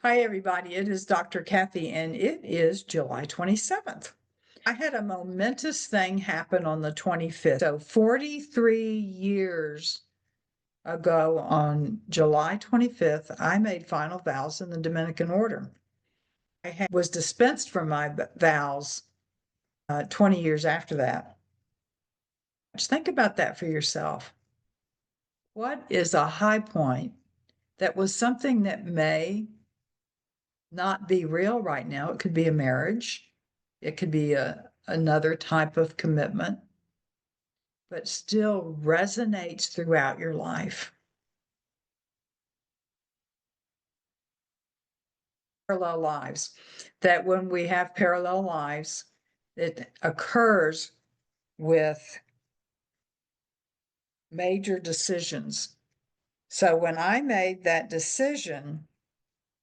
Hi, everybody. It is Dr. Kathy, and it is July 27th. I had a momentous thing happen on the 25th. So, 43 years ago, on July 25th, I made final vows in the Dominican order. Was dispensed from my vows 20 years after that. Just think about that for yourself. What is a high point that was something that may not be real right now? It could be a marriage. It could be another type of commitment, but still resonates throughout your life. Parallel lives, that when we have parallel lives, it occurs with major decisions. So when I made that decision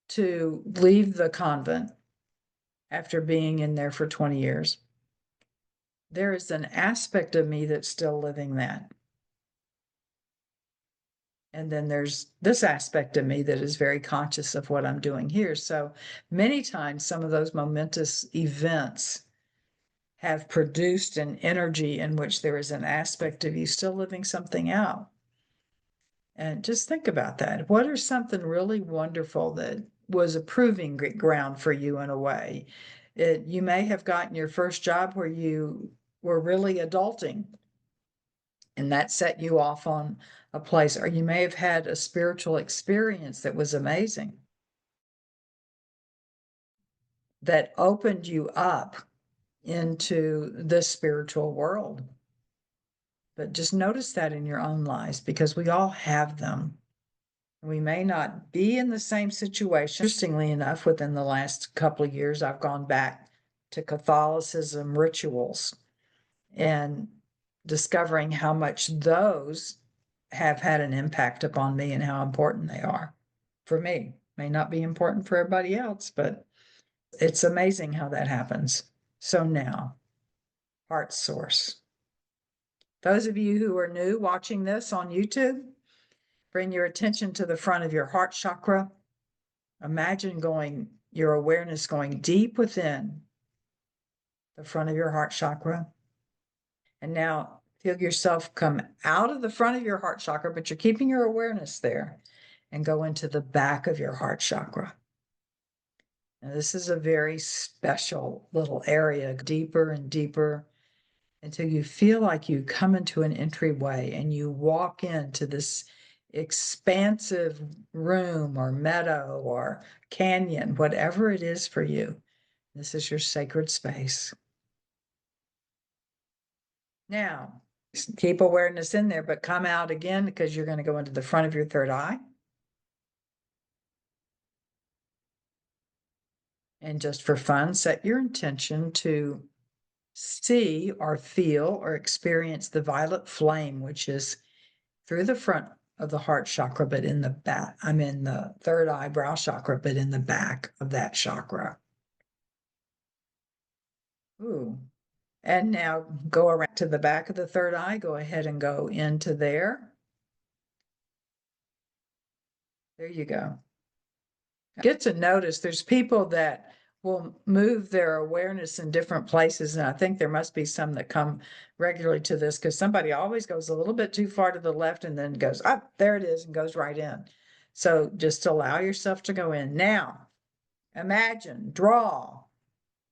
to leave the convent after being in there for 20 years, there is an aspect of me that's still living that. And then there's this aspect of me that is very conscious of what I'm doing here. So many times, some of those momentous events have produced an energy in which there is an aspect of you still living something out. And just think about that. What are something really wonderful that was a proving ground for you in a way? You may have gotten your first job where you were really adulting, and that set you off on a place, or you may have had a spiritual experience that was amazing, that opened you up into this spiritual world. But just notice that in your own lives, because we all have them. We may not be in the same situation. Interestingly enough, within the last couple of years, I've gone back to Catholicism rituals and discovering how much those have had an impact upon me and how important they are for me. May not be important for everybody else, but it's amazing how that happens. So now, heart source. Those of you who are new watching this on YouTube, bring your attention to the front of your heart chakra. Imagine your awareness going deep within the front of your heart chakra. And now feel yourself come out of the front of your heart chakra, but you're keeping your awareness there, and go into the back of your heart chakra. Now, this is a very special little area, deeper and deeper, until you feel like you come into an entryway and you walk into this expansive room or meadow or canyon, whatever it is for you. This is your sacred space. Now, keep awareness in there, but come out again, because you're going to go into the front of your third eye. And just for fun, set your intention to see or feel or experience the violet flame, which is through the front of the heart chakra, but in the back. I'm in the third eyebrow chakra, but in the back of that chakra. Ooh. And now go around to the back of the third eye. Go ahead and go into there. There you go. Get to notice there's people that will move their awareness in different places. And I think there must be some that come regularly to this, because somebody always goes a little bit too far to the left and then goes, up, there it is, and goes right in. So just allow yourself to go in. Now, imagine, draw,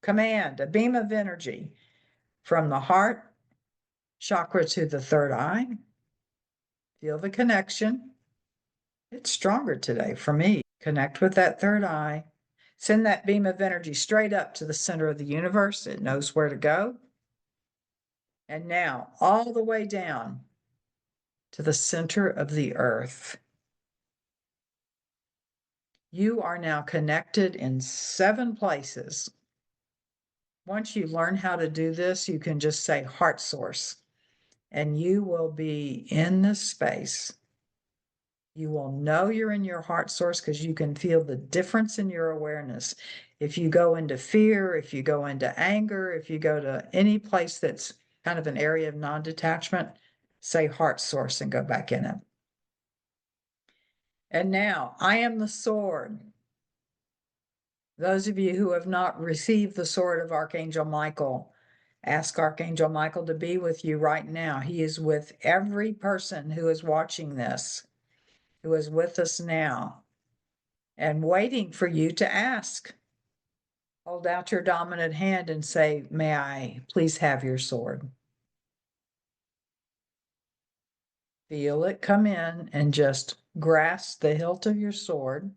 command a beam of energy from the heart chakra to the third eye. Feel the connection. It's stronger today for me. Connect with that third eye. Send that beam of energy straight up to the center of the universe. It knows where to go. And now all the way down to the center of the earth. You are now connected in 7 places. Once you learn how to do this, you can just say heart source, and you will be in this space. You will know you're in your heart source because you can feel the difference in your awareness. If you go into fear, if you go into anger, if you go to any place that's kind of an area of non-detachment, say heart source and go back in it. And now, I am the sword. Those of you who have not received the Sword of Archangel Michael, ask Archangel Michael to be with you right now. He is with every person who is watching this, who is with us now, and waiting for you to ask. Hold out your dominant hand and say, "May I please have your sword?" Feel it come in and just grasp the hilt of your sword.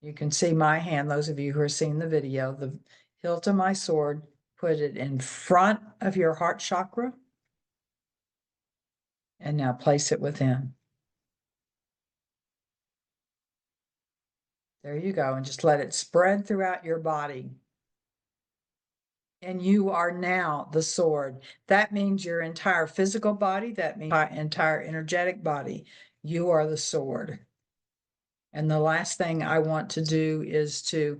You can see my hand, those of you who are seeing the video, the hilt of my sword, put it in front of your heart chakra. And now place it within. There you go. And just let it spread throughout your body. And you are now the sword. That means your entire physical body, that means your entire energetic body. You are the sword. And the last thing I want to do is to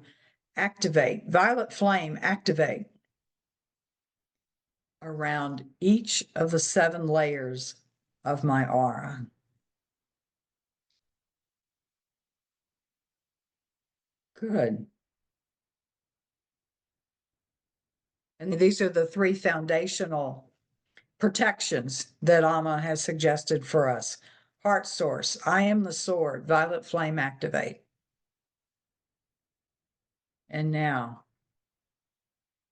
activate, violet flame, activate around each of the 7 layers of my aura. Good. And these are the 3 foundational protections that Amma has suggested for us. Heart source, I am the sword, violet flame activate. And now,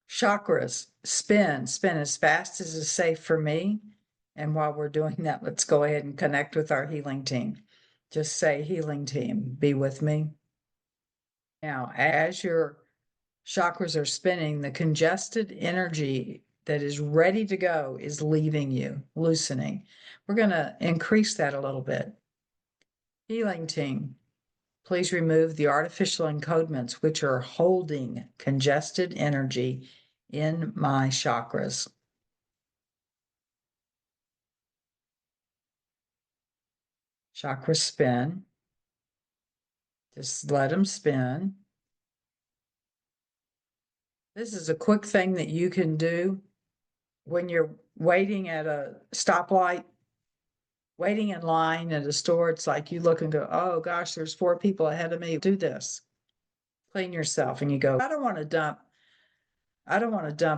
chakras, spin as fast as is safe for me. And while we're doing that, let's go ahead and connect with our healing team. Just say, healing team, be with me. Now, as your chakras are spinning, the congested energy that is ready to go is leaving you, loosening. We're going to increase that a little bit. Healing team, please remove the artificial encodements which are holding congested energy in my chakras. Chakras spin. Just let them spin. This is a quick thing that you can do when you're waiting at a stoplight, waiting in line at a store. It's like you look and go, oh gosh, there's 4 people ahead of me. Do this. Clean yourself. And you go, I don't want to dump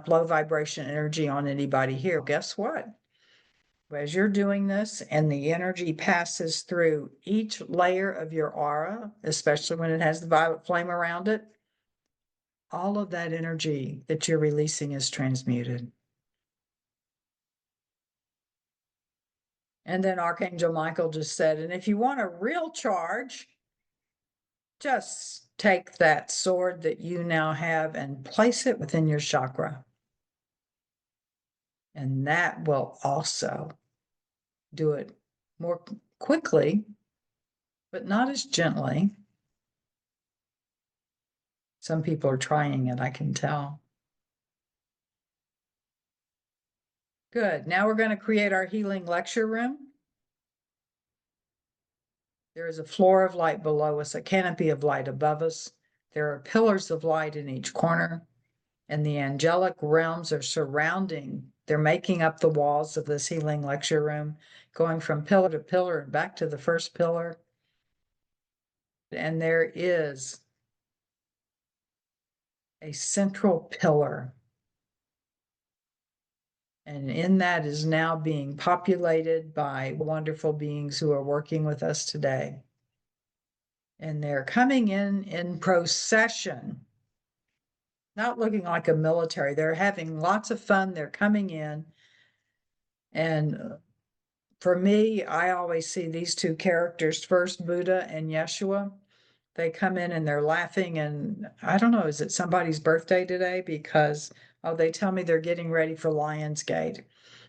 low vibration energy on anybody here. Guess what? As you're doing this and the energy passes through each layer of your aura, especially when it has the violet flame around it, all of that energy that you're releasing is transmuted. And then Archangel Michael just said, and if you want a real charge, just take that sword that you now have and place it within your chakra. And that will also do it more quickly, but not as gently. Some people are trying it, I can tell. Good. Now we're going to create our healing lecture room. There is a floor of light below us, a canopy of light above us. There are pillars of light in each corner, and the angelic realms are surrounding. They're making up the walls of this healing lecture room, going from pillar to pillar and back to the first pillar. And there is a central pillar. And in that is now being populated by wonderful beings who are working with us today. And they're coming in procession, not looking like a military. They're having lots of fun. They're coming in. And for me, I always see these 2 characters first, Buddha and Yeshua. They come in and they're laughing. And I don't know, is it somebody's birthday today? Because, oh, they tell me they're getting ready for Lionsgate.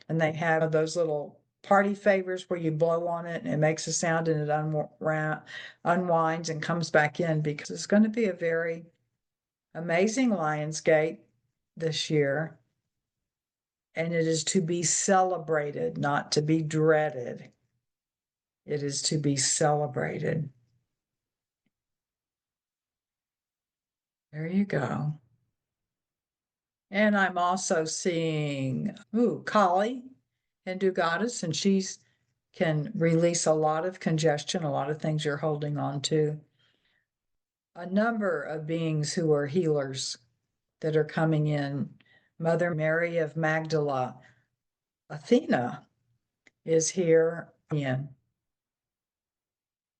And they have those little party favors where you blow on it and it makes a sound and it unwinds and comes back in, because it's going to be a very amazing Lionsgate this year. And it is to be celebrated, not to be dreaded. It is to be celebrated. There you go. And I'm also seeing, Kali, Hindu goddess, and she's can release a lot of congestion, a lot of things you're holding on to. a number of beings who are healers that are coming in. Mother Mary of Magdala, Athena is here in.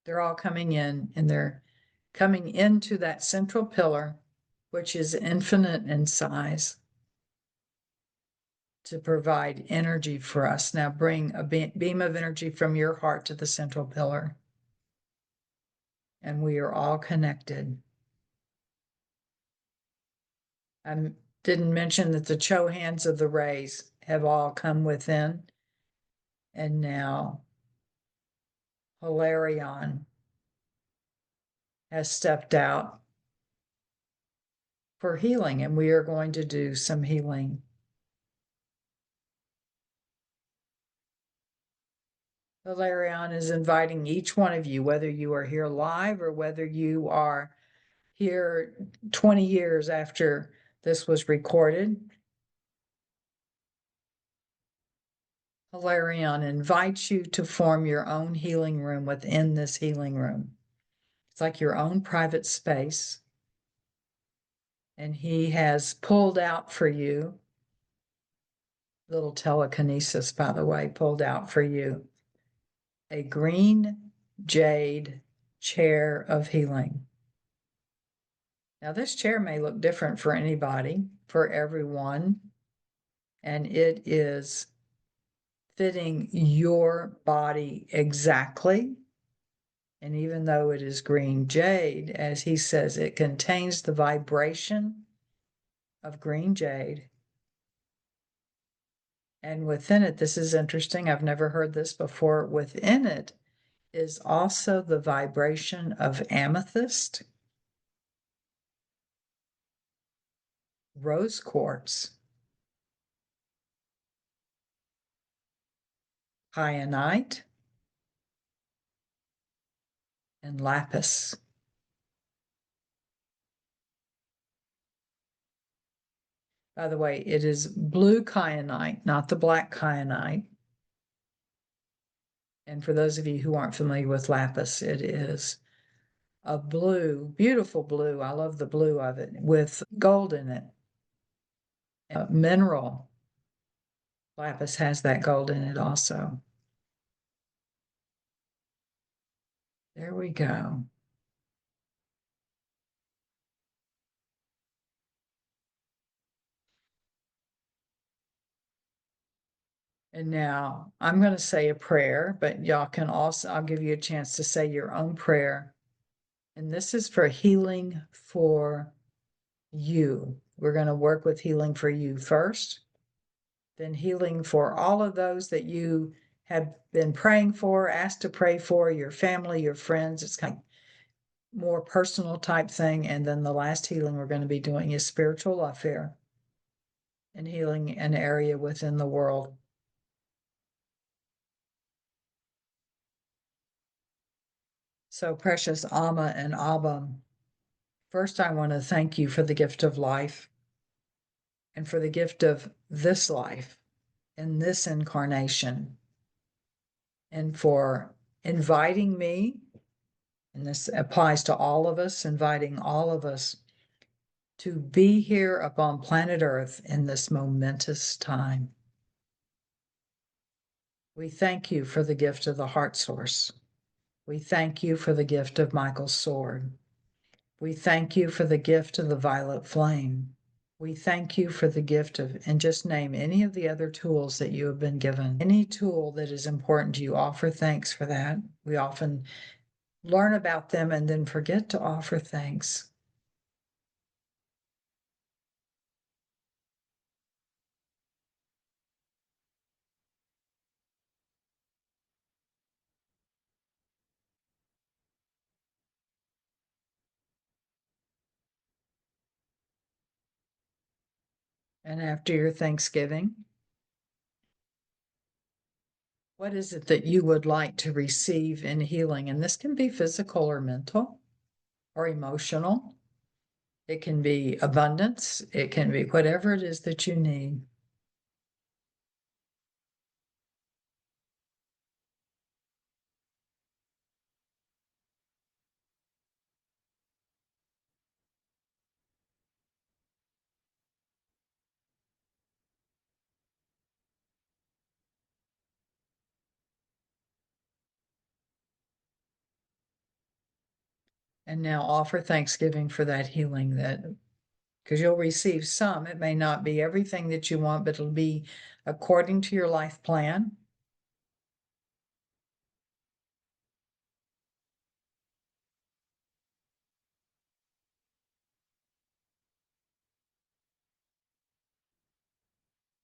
They're all coming in, and they're coming into that central pillar, which is infinite in size, to provide energy for us. Now bring a beam of energy from your heart to the central pillar. And we are all connected. I didn't mention that the Cho hands of the rays have all come within. And now Hilarion has stepped out for healing, and we are going to do some healing. Hilarion is inviting each one of you, whether you are here live or whether you are here 20 years after this was recorded. Hilarion invites you to form your own healing room within this healing room. It's like your own private space. And he has pulled out for you, little telekinesis, by the way, pulled out for you, a green jade chair of healing. Now, this chair may look different for anybody, for everyone, and it is fitting your body exactly. And even though it is green jade, as he says, it contains the vibration of green jade. And within it, this is interesting, I've never heard this before, within it is also the vibration of amethyst, rose quartz, kyanite, and lapis. By the way, it is blue kyanite, not the black kyanite. And for those of you who aren't familiar with lapis, it is a blue, beautiful blue. I love the blue of it with gold in it. Mineral lapis has that gold in it also. There we go. And now I'm going to say a prayer, but y'all can also, I'll give you a chance to say your own prayer. And this is for healing for you. We're going to work with healing for you first, then healing for all of those that you have been praying for, asked to pray for, your family, your friends. It's kind of more personal type thing. And then the last healing we're going to be doing is spiritual lovefare and healing an area within the world. So precious Amma and Abba, first I want to thank you for the gift of life and for the gift of this life in this incarnation, and for inviting me, and this applies to all of us, inviting all of us to be here upon planet Earth in this momentous time. We thank you for the gift of the heart source. We thank you for the gift of Michael's sword. We thank you for the gift of the violet flame. We thank you for the gift of, and just name any of the other tools that you have been given. Any tool that is important to you, offer thanks for that. We often learn about them and then forget to offer thanks. And after your Thanksgiving, what is it that you would like to receive in healing? And this can be physical or mental or emotional. It can be abundance. It can be whatever it is that you need. And now offer thanksgiving for that healing, that because you'll receive some. It may not be everything that you want, but it'll be according to your life plan.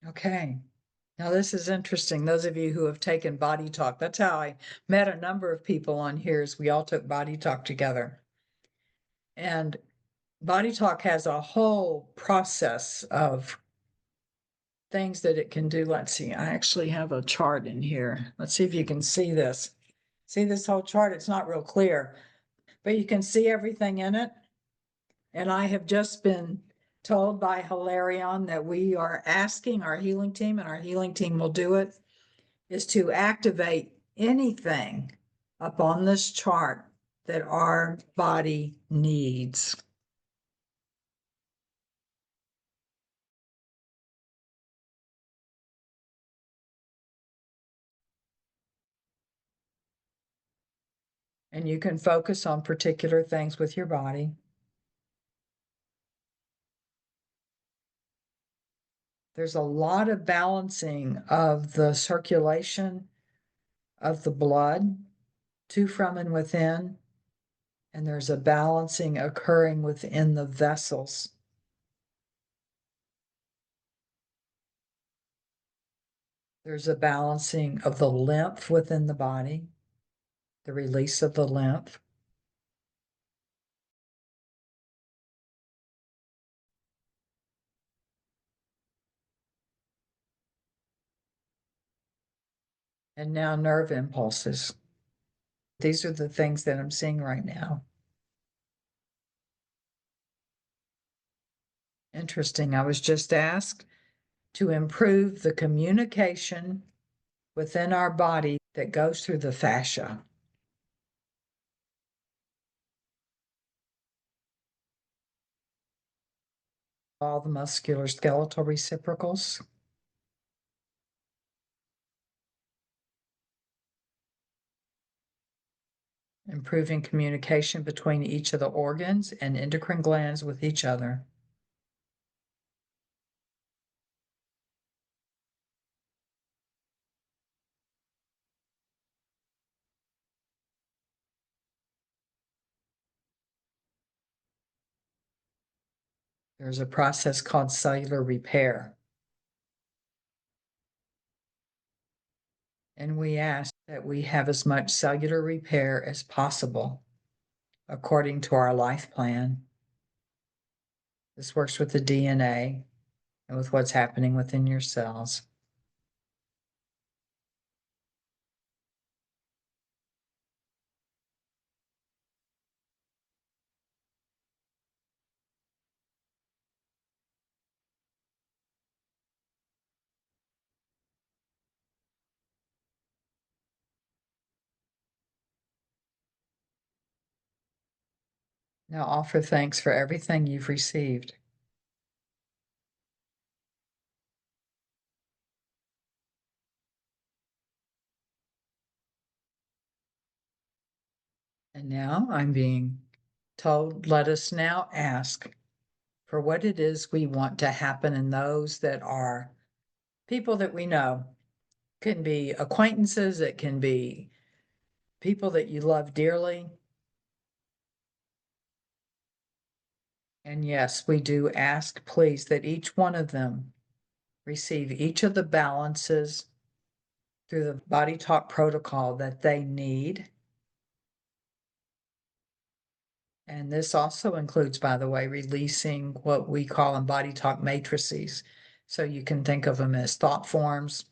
Okay. Now, this is interesting. Those of you who have taken Body Talk, that's how I met a number of people on here, is we all took Body Talk together. And Body Talk has a whole process of things that it can do. Let's see, I actually have a chart in here. Let's see if you can see this. See this whole chart? It's not real clear, but you can see everything in it. And I have just been told by Hilarion that we are asking our healing team, and our healing team will do it, is to activate anything up on this chart that our body needs. And you can focus on particular things with your body. There's a lot of balancing of the circulation of the blood to, from, and within. And there's a balancing occurring within the vessels. There's a balancing of the lymph within the body, the release of the lymph. And now nerve impulses. These are the things that I'm seeing right now. Interesting. I was just asked to improve the communication within our body that goes through the fascia. All the muscular skeletal reciprocals. Improving communication between each of the organs and endocrine glands with each other. There's a process called cellular repair. And we ask that we have as much cellular repair as possible according to our life plan. This works with the DNA and with what's happening within your cells. Now offer thanks for everything you've received. And now I'm being told, let us now ask for what it is we want to happen in those that are people that we know. Can be acquaintances, it can be people that you love dearly. And yes, we do ask, please, that each one of them receive each of the balances through the Body Talk protocol that they need. And this also includes, by the way, releasing what we call in Body Talk matrices. So you can think of them as thought forms,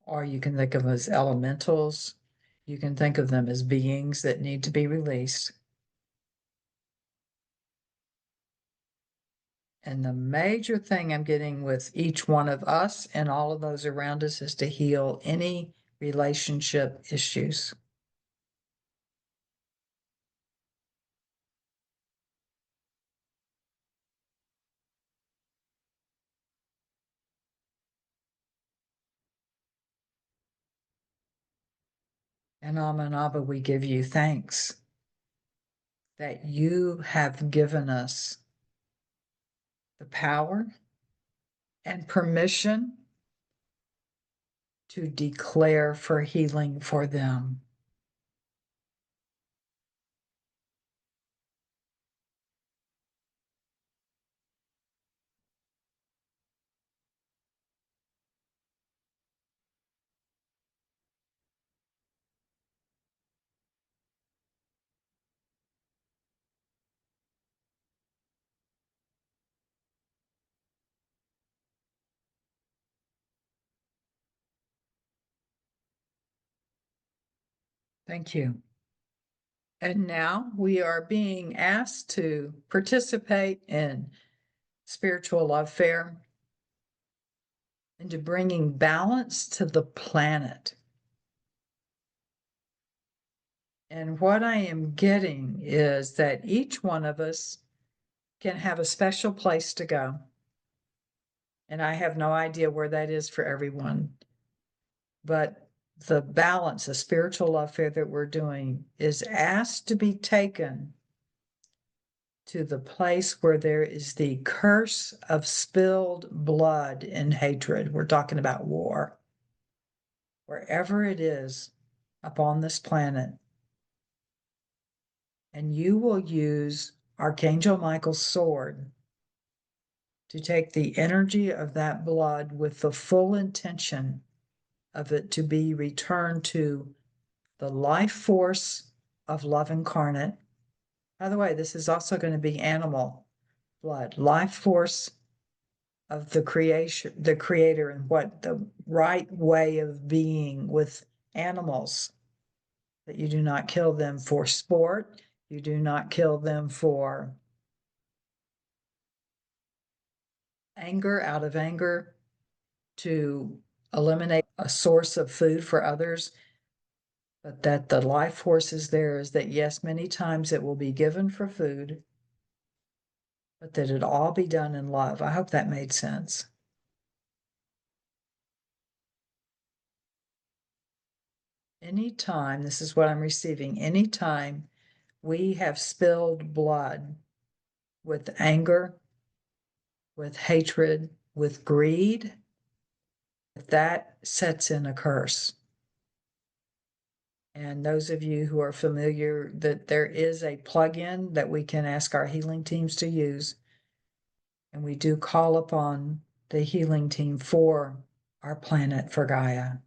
or you can think of them as elementals. You can think of them as beings that need to be released. And the major thing I'm getting with each one of us and all of those around us is to heal any relationship issues. And Amma and Abba, we give you thanks that you have given us the power and permission to declare for healing for them. Thank you. And now we are being asked to participate in Spiritual Lovefare into bringing balance to the planet. And what I am getting is that each one of us can have a special place to go. And I have no idea where that is for everyone. But the balance, the spiritual lovefare that we're doing, is asked to be taken to the place where there is the curse of spilled blood and hatred. We're talking about war. Wherever it is upon this planet. And you will use Archangel Michael's sword to take the energy of that blood with the full intention of it to be returned to the life force of love incarnate. By the way, this is also going to be animal blood, life force of the creation, the creator, and what the right way of being with animals, that you do not kill them for sport. You do not kill them for anger, out of anger, to eliminate a source of food for others, but that the life force is there, is that yes, many times it will be given for food, but that it all be done in love. I hope that made sense. Anytime, this is what I'm receiving, anytime we have spilled blood with anger, with hatred, with greed, that sets in a curse. And those of you who are familiar, that there is a plug-in that we can ask our healing teams to use. And we do call upon the healing team for our planet, for Gaia.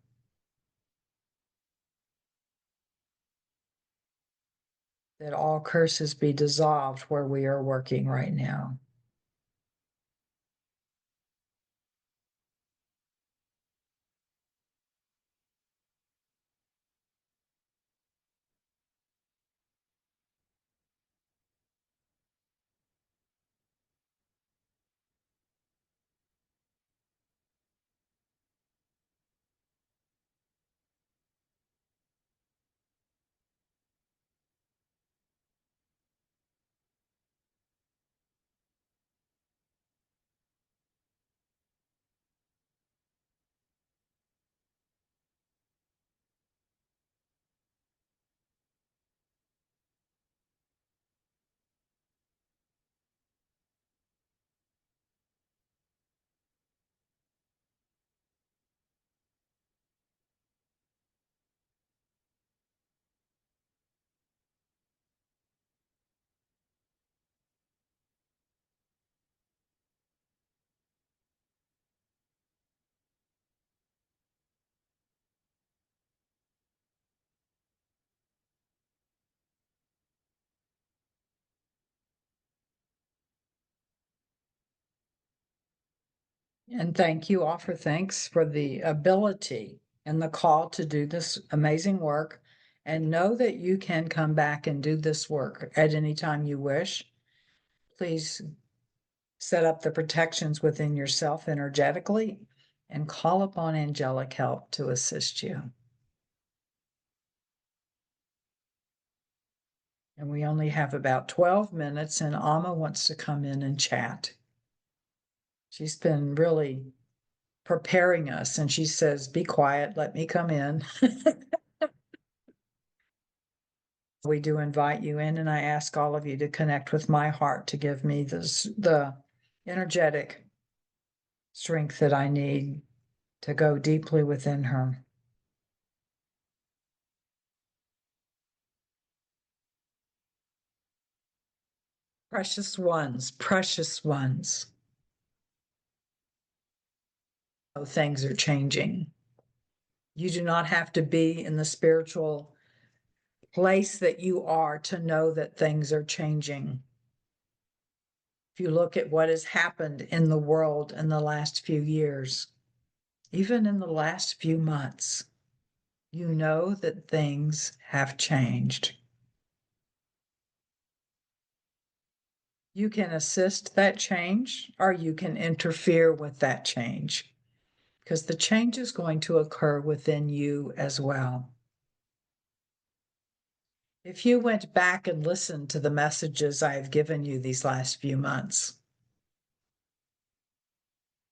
That all curses be dissolved where we are working right now. And thank you, offer thanks for the ability and the call to do this amazing work. And know that you can come back and do this work at any time you wish. Please set up the protections within yourself energetically and call upon angelic help to assist you. And we only have about 12 minutes, and Amma wants to come in and chat. She's been really preparing us, and she says, "Be quiet, let me come in." We do invite you in, and I ask all of you to connect with my heart to give me the energetic strength that I need to go deeply within her. Precious ones. Oh, things are changing. You do not have to be in the spiritual place that you are to know that things are changing. If you look at what has happened in the world in the last few years, even in the last few months, you know that things have changed. You can assist that change or you can interfere with that change because the change is going to occur within you as well. If you went back and listened to the messages I have given you these last few months,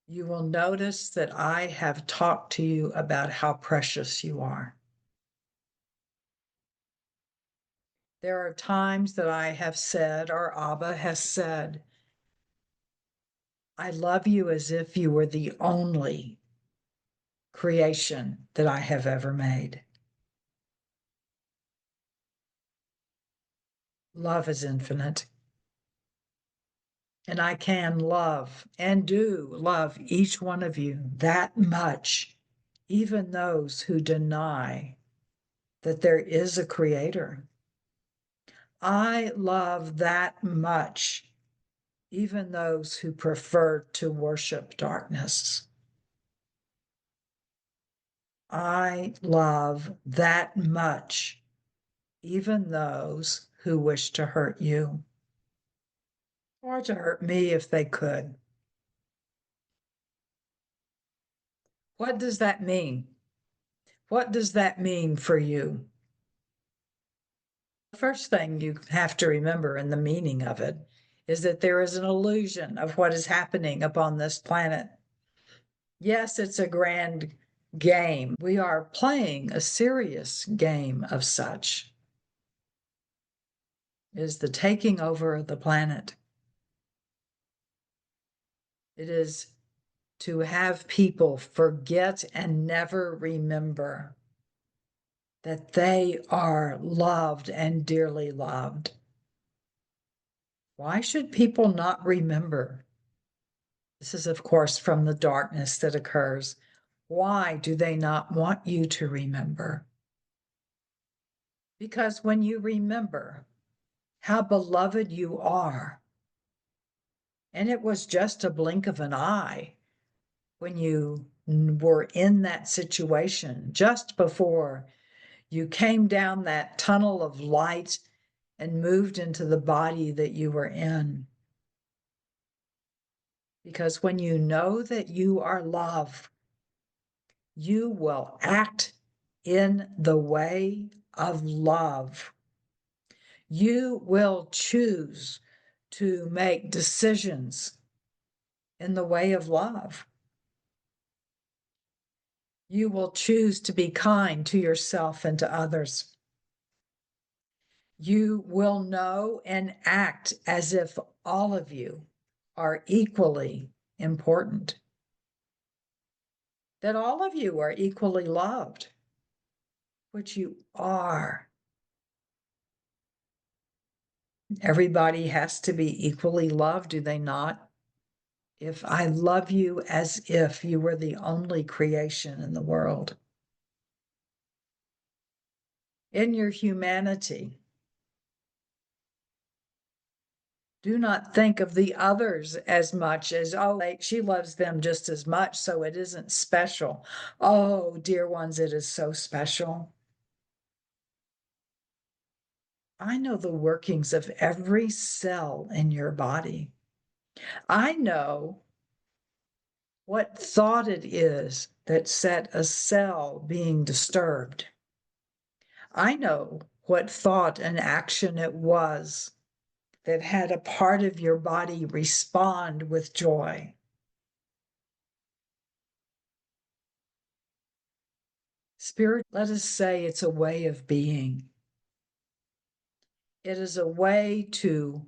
you will notice that I have talked to you about how precious you are. There are times that I have said, or Abba has said, I love you as if you were the only creation that I have ever made. Love is infinite. And I can love and do love each one of you that much, even those who deny that there is a creator. I love that much, even those who prefer to worship darkness. I love that much, even those who wish to hurt you or to hurt me if they could. What does that mean? What does that mean for you? The first thing you have to remember in the meaning of it is that there is an illusion of what is happening upon this planet. Yes, it's a grand game. We are playing a serious game of such. It is the taking over of the planet. It is to have people forget and never remember that they are loved and dearly loved. Why should people not remember? This is, of course, from the darkness that occurs. Why do they not want you to remember? Because when you remember how beloved you are, and it was just a blink of an eye when you were in that situation, just before you came down that tunnel of light and moved into the body that you were in. Because when you know that you are love, you will act in the way of love. You will choose to make decisions in the way of love. You will choose to be kind to yourself and to others. You will know and act as if all of you are equally important, that all of you are equally loved, which you are. Everybody has to be equally loved, do they not? If I love you as if you were the only creation in the world, in your humanity, do not think of the others as much as, oh, she loves them just as much, so it isn't special. Oh, dear ones, it is so special. I know the workings of every cell in your body. I know what thought it is that set a cell being disturbed. I know what thought and action it was that had a part of your body respond with joy. Spirit, let us say it's a way of being. It is a way to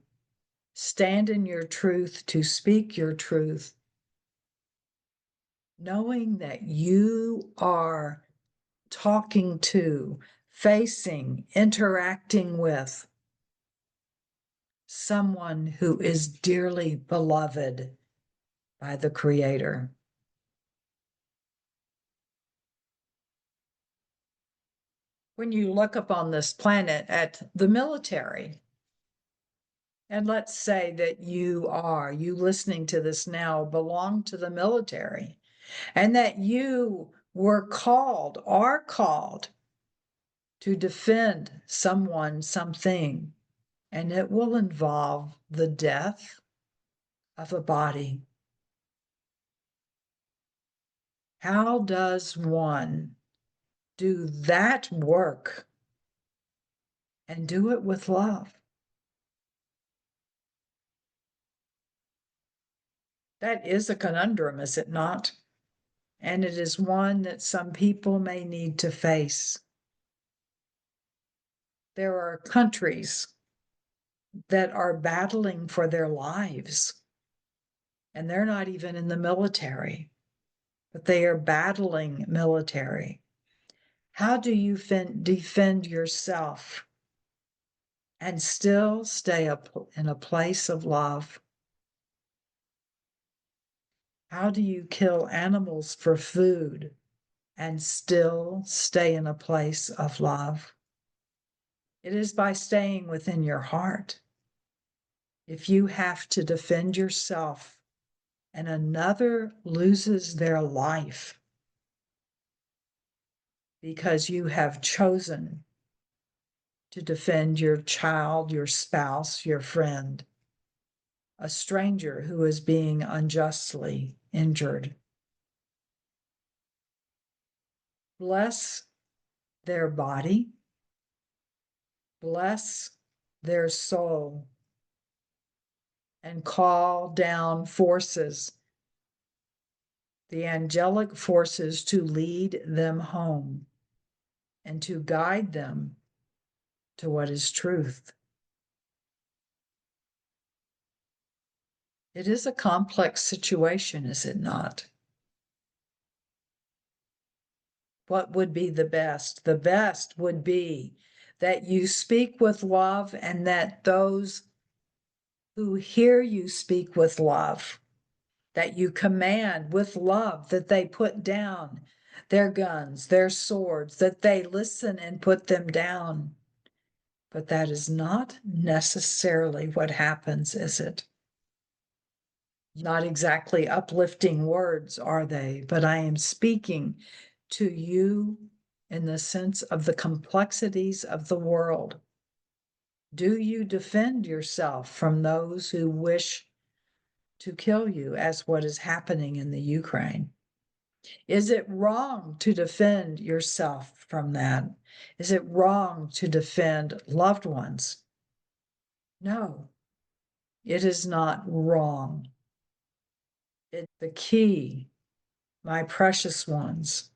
stand in your truth, to speak your truth, knowing that you are talking to, facing, interacting with someone who is dearly beloved by the Creator. When you look upon this planet at the military, and let's say that you listening to this now, belong to the military, and that you are called to defend someone, something, and it will involve the death of a body. How does one do that work and do it with love? That is a conundrum, is it not? And it is one that some people may need to face. There are countries that are battling for their lives, and they're not even in the military, but they are battling military. How do you defend yourself and still stay in a place of love? How do you kill animals for food and still stay in a place of love? It is by staying within your heart. If you have to defend yourself and another loses their life because you have chosen to defend your child, your spouse, your friend, a stranger who is being unjustly injured, bless their body, bless their soul, and call down forces, the angelic forces, to lead them home and to guide them to what is truth. It is a complex situation, is it not? What would be the best? The best would be that you speak with love and that those who hear you speak with love, that you command with love, that they put down their guns, their swords, that they listen and put them down. But that is not necessarily what happens, is it? Not exactly uplifting words, are they? But I am speaking to you in the sense of the complexities of the world. Do you defend yourself from those who wish to kill you, as what is happening in the Ukraine? Is it wrong to defend yourself from that? Is it wrong to defend loved ones? No, it is not wrong. The key, my precious ones,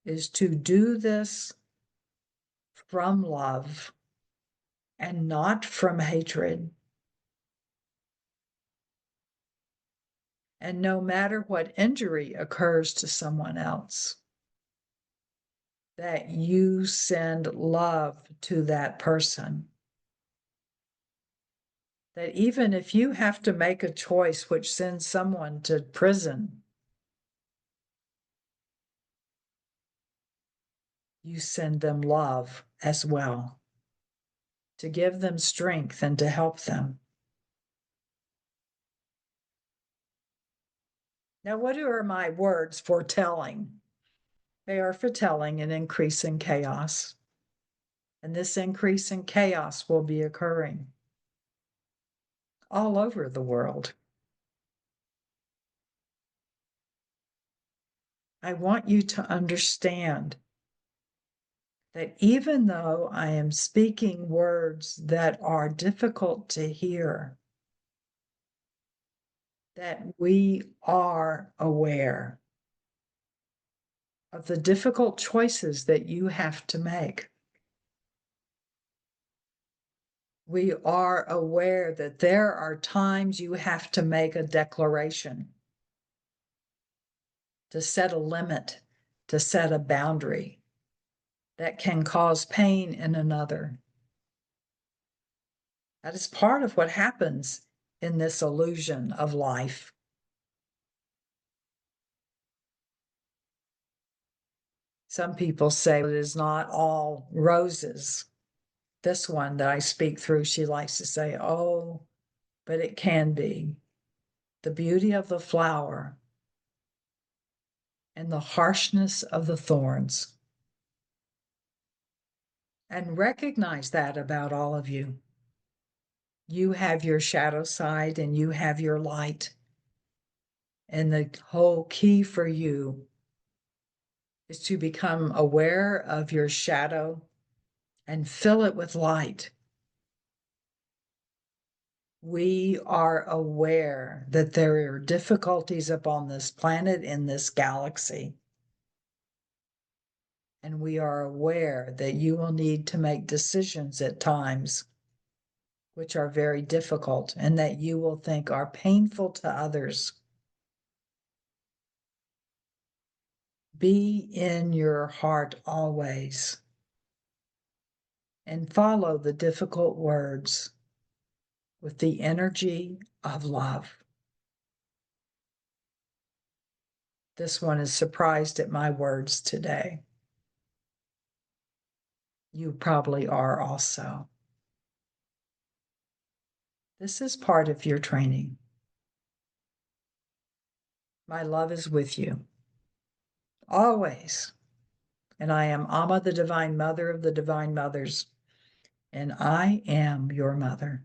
is to do this from love and not from hatred. And no matter what injury occurs to someone else, that you send love to that person. That even if you have to make a choice which sends someone to prison, you send them love as well, to give them strength and to help them. Now, what are my words foretelling? They are foretelling an increase in chaos. And this increase in chaos will be occurring all over the world. I want you to understand that even though I am speaking words that are difficult to hear, that we are aware of the difficult choices that you have to make. We are aware that there are times you have to make a declaration, to set a limit, to set a boundary that can cause pain in another. That is part of what happens in this illusion of life. Some people say it is not all roses. This one that I speak through, she likes to say, oh, but it can be. The beauty of the flower and the harshness of the thorns. And recognize that about all of you. You have your shadow side and you have your light. And the whole key for you is to become aware of your shadow and fill it with light. We are aware that there are difficulties upon this planet, in this galaxy. And we are aware that you will need to make decisions at times which are very difficult and that you will think are painful to others. Be in your heart always and follow the difficult words with the energy of love. This one is surprised at my words today. You probably are also. This is part of your training. My love is with you, always. And I am Amma, the Divine Mother of the Divine Mothers, and I am your mother.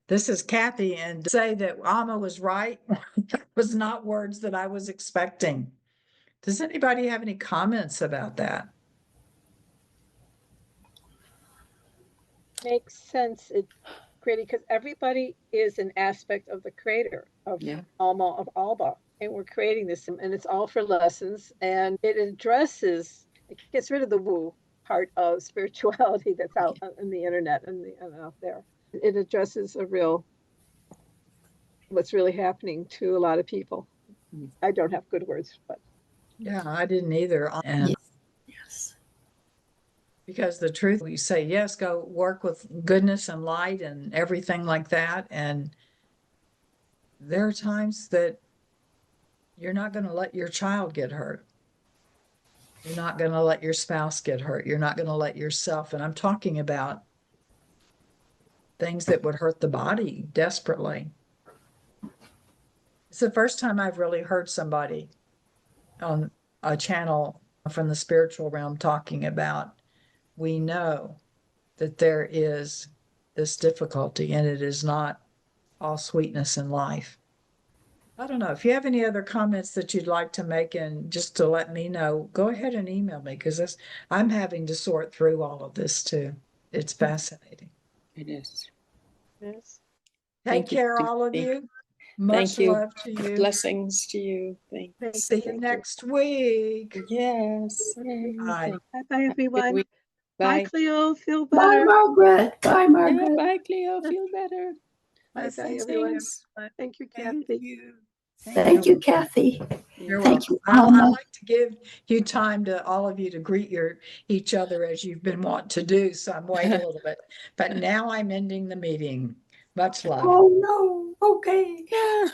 This is Kathy, and to say that Amma was right was not words that I was expecting. Does anybody have any comments about that? Makes sense. It created because everybody is an aspect of the creator of Alma of Alba, and we're creating this, and it's all for lessons, and it gets rid of the woo part of spirituality that's out on the internet and out there. It addresses what's really happening to a lot of people. I don't have good words, but yeah, I didn't either. And yes. Because the truth, you say, yes, go work with goodness and light and everything like that. And there are times that you're not going to let your child get hurt. You're not going to let your spouse get hurt. You're not going to let yourself. And I'm talking about things that would hurt the body desperately. It's the first time I've really heard somebody on a channel from the spiritual realm talking about, we know that there is this difficulty and it is not all sweetness in life. I don't know if you have any other comments that you'd like to make, and just to let me know, go ahead and email me, because I'm having to sort through all of this too. It's fascinating. It is. yes. Take care, all of you. Much love to you. Blessings to you. See you next week. Yes. Bye. Bye, everyone. Bye. Bye, Cleo. Feel Bye, better. Margaret. Bye, Margaret. Yeah, bye, Cleo. Feel better. Bye, everyone. Thank you, Kathy. Thank you, Kathy. You're Thank welcome. you, I Amma. like to give you time to all of you to greet each other as you've been wanting to do. So I'm waiting a little bit, but now I'm ending the meeting. Much love. Oh, no. Okay. Yeah.